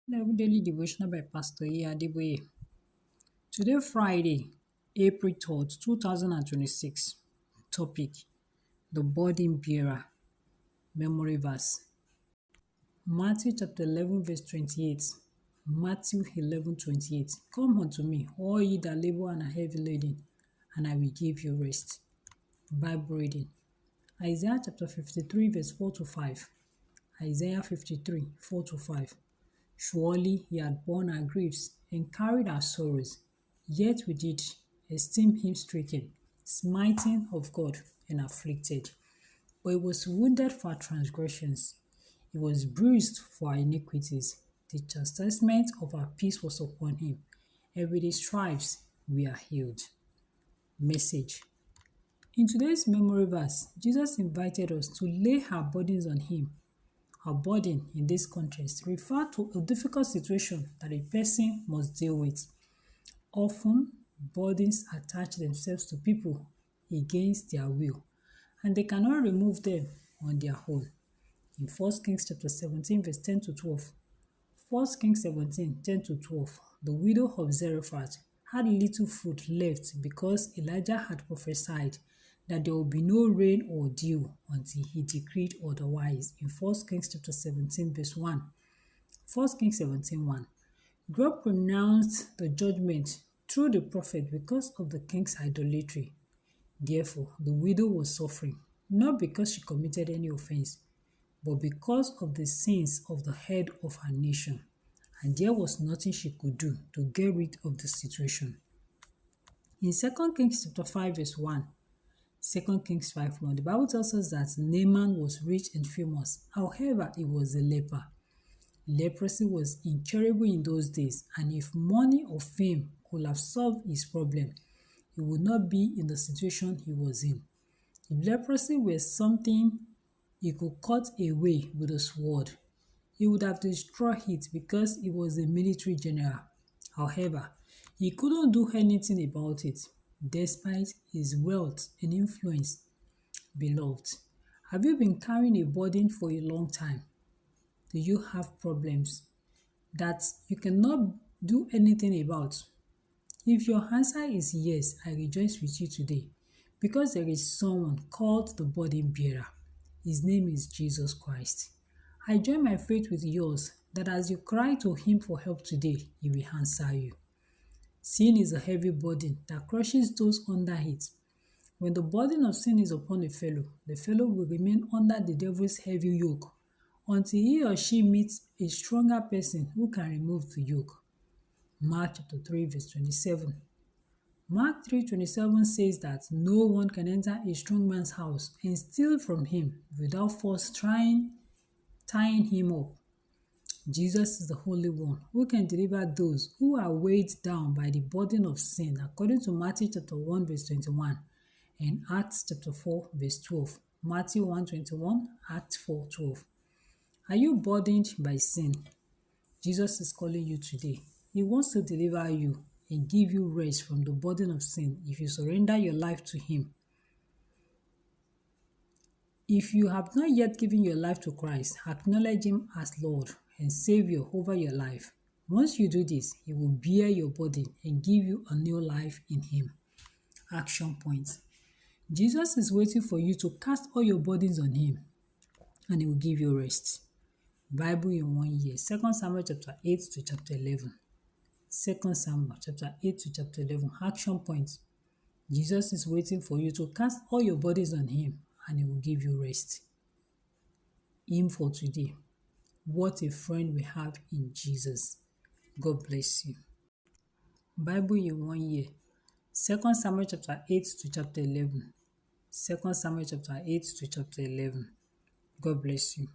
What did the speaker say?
Daily devotional by Pastor Adeboye. Today, Friday, April 3rd, 2026. Topic: The Burden Bearer. Memory verse: Matthew chapter 11, verse 28. Matthew 11:28. Come unto me, all ye that labor and are heavy laden, and I will give you rest. Bible reading: Isaiah chapter 53, verse 4 to 5. Isaiah 53, 4 to 5. Surely he had borne our griefs and carried our sorrows, yet we did esteem him stricken, smitten of God, and afflicted. But he was wounded for our transgressions, he was bruised for our iniquities. The chastisement of our peace was upon him, and with his stripes we are healed. Message: In today's memory verse, Jesus invited us to lay our burdens on him. Our burden in this context refers to a difficult situation that a person must deal with. Often, burdens attach themselves to people against their will, and they cannot remove them on their own. In 1 Kings chapter 17, verse 10 to 12, 1 Kings 17, 10 to 12, the widow of Zarephath had little food left because Elijah had prophesied that there would be no rain or dew until he decreed otherwise in 1 Kings chapter 17, verse 1. 1 Kings 17, 1. God pronounced the judgment through the prophet because of the king's idolatry. Therefore, the widow was suffering, not because she committed any offense, but because of the sins of the head of her nation. And there was nothing she could do to get rid of the situation. In 2 Kings chapter 5, verse 1, 2 Kings 5:1, the Bible tells us that Naaman was rich and famous. However, he was a leper. Leprosy was incurable in those days, and if money or fame could have solved his problem, he would not be in the situation he was in. If leprosy were something he could cut away with a sword, he would have destroyed it because he was a military general. However, he couldn't do anything about it, despite his wealth and influence. Beloved, have you been carrying a burden for a long time? Do you have problems that you cannot do anything about? If your answer is yes, I rejoice with you today because there is someone called the burden bearer. His name is Jesus Christ. I join my faith with yours that as you cry to him for help today, he will answer you. Sin is a heavy burden that crushes those under it. When the burden of sin is upon a fellow, the fellow will remain under the devil's heavy yoke until he or she meets a stronger person who can remove the yoke. Mark chapter 3, verse 27. Mark 3:27 says that no one can enter a strong man's house and steal from him without first tying him up. Jesus is the Holy One who can deliver those who are weighed down by the burden of sin, according to Matthew chapter 1, verse 21 and Acts chapter 4, verse 12. Matthew 1:21, Acts 4:12. Are you burdened by sin? Jesus is calling you today. He wants to deliver you and give you rest from the burden of sin if you surrender your life to him. If you have not yet given your life to Christ, acknowledge him as Lord and Savior over your life. Once you do this, he will bear your burden and give you a new life in him. Action points. Jesus is waiting for you to cast all your burdens on him, and he will give you rest. Bible in 1 year, 2 Samuel chapter 8 to chapter 11. 2 Samuel chapter 8 to chapter 11. Action points. Jesus is waiting for you to cast all your burdens on him, and he will give you rest. Hymn for today. What a friend we have in Jesus. God bless you. Bible in 1 year, 2 Samuel chapter 8 to chapter 11. 2 Samuel chapter 8 to chapter 11. God bless you.